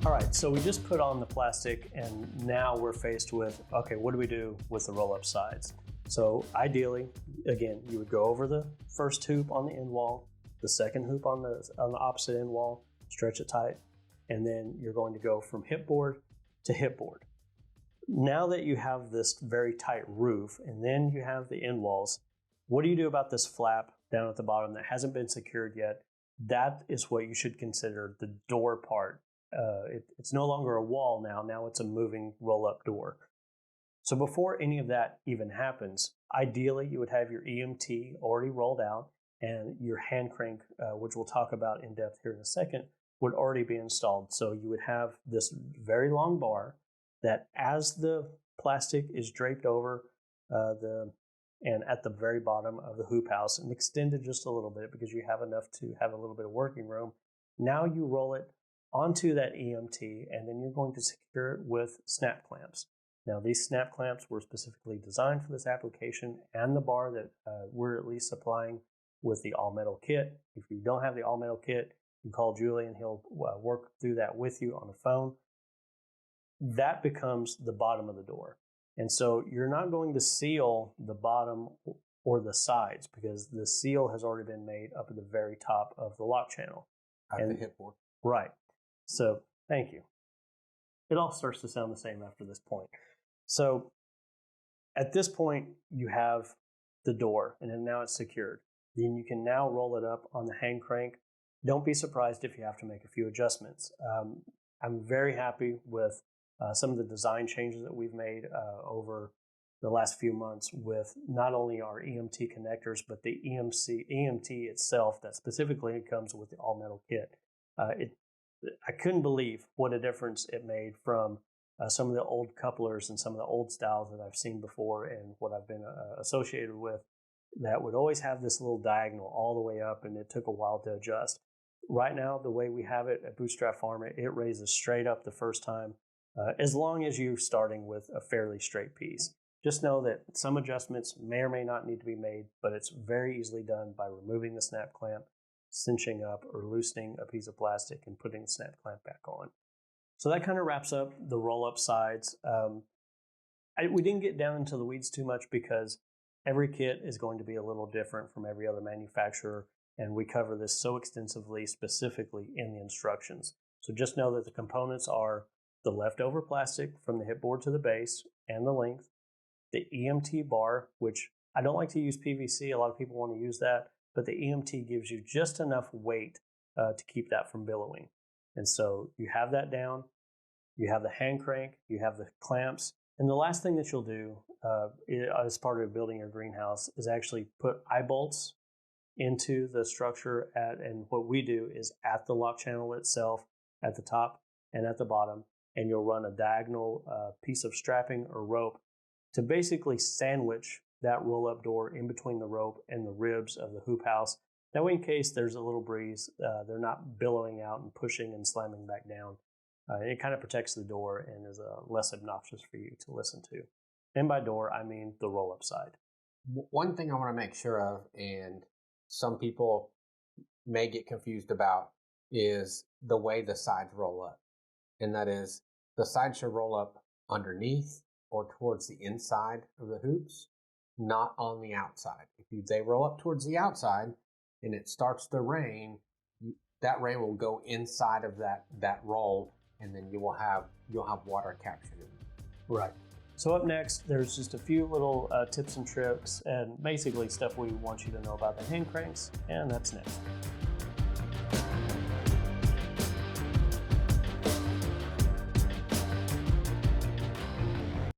All right, so we just put on the plastic and now we're faced with, okay, what do we do with the roll-up sides? So ideally, again, you would go over the first hoop on the end wall, the second hoop on the opposite end wall, stretch it tight, and then you're going to go from hip board to hip board. Now that you have this very tight roof and then you have the end walls, what do you do about this flap down at the bottom that hasn't been secured yet? That is what you should consider the door part. It's no longer a wall now it's a moving roll-up door. So before any of that even happens, ideally you would have your EMT already rolled out and your hand crank, which we'll talk about in depth here in a second, would already be installed. So you would have this very long bar that as the plastic is draped over and at the very bottom of the hoop house and extended just a little bit because you have enough to have a little bit of working room, now you roll it onto that EMT and then you're going to secure it with snap clamps. Now these snap clamps were specifically designed for this application and the bar that we're at least supplying with the all-metal kit. If you don't have the all-metal kit, you can call Julian, he'll work through that with you on the phone. That becomes the bottom of the door. And so you're not going to seal the bottom or the sides because the seal has already been made up at the very top of the lock channel. At the hip board. Right. So thank you. It all starts to sound the same after this point. So at this point, you have the door and then now it's secured. Then you can now roll it up on the hand crank. Don't be surprised if you have to make a few adjustments. I'm very happy with some of the design changes that we've made over the last few months with not only our EMT connectors, but the EMT itself that specifically comes with the all-metal kit. I couldn't believe what a difference it made from some of the old couplers and some of the old styles that I've seen before and what I've been associated with that would always have this little diagonal all the way up and it took a while to adjust. Right now, the way we have it at Bootstrap Farmer, it raises straight up the first time as long as you're starting with a fairly straight piece. Just know that some adjustments may or may not need to be made, but it's very easily done by removing the snap clamp, cinching up or loosening a piece of plastic and putting the snap clamp back on. So that kind of wraps up the roll-up sides. We didn't get down into the weeds too much because every kit is going to be a little different from every other manufacturer, and we cover this so extensively specifically in the instructions. So just know that the components are the leftover plastic from the hip board to the base and the length, the EMT bar, which I don't like to use PVC. A lot of people want to use that, but the EMT gives you just enough weight to keep that from billowing. And so you have that down, you have the hand crank, you have the clamps, and the last thing that you'll do as part of building your greenhouse is actually put eye bolts into the structure and what we do is at the lock channel itself, at the top and at the bottom, and you'll run a diagonal piece of strapping or rope to basically sandwich that roll-up door in between the rope and the ribs of the hoop house. That way, in case there's a little breeze, they're not billowing out and pushing and slamming back down. It kind of protects the door and is less obnoxious for you to listen to. And by door, I mean the roll-up side. One thing I want to make sure of, and some people may get confused about, is the way the sides roll up. And that is, the sides should roll up underneath or towards the inside of the hoops, not on the outside. If they roll up towards the outside and it starts to rain, that rain will go inside of that roll, and then you'll have water captured in it. Right. So up next, there's just a few little tips and tricks and basically stuff we want you to know about the hand cranks, and that's next.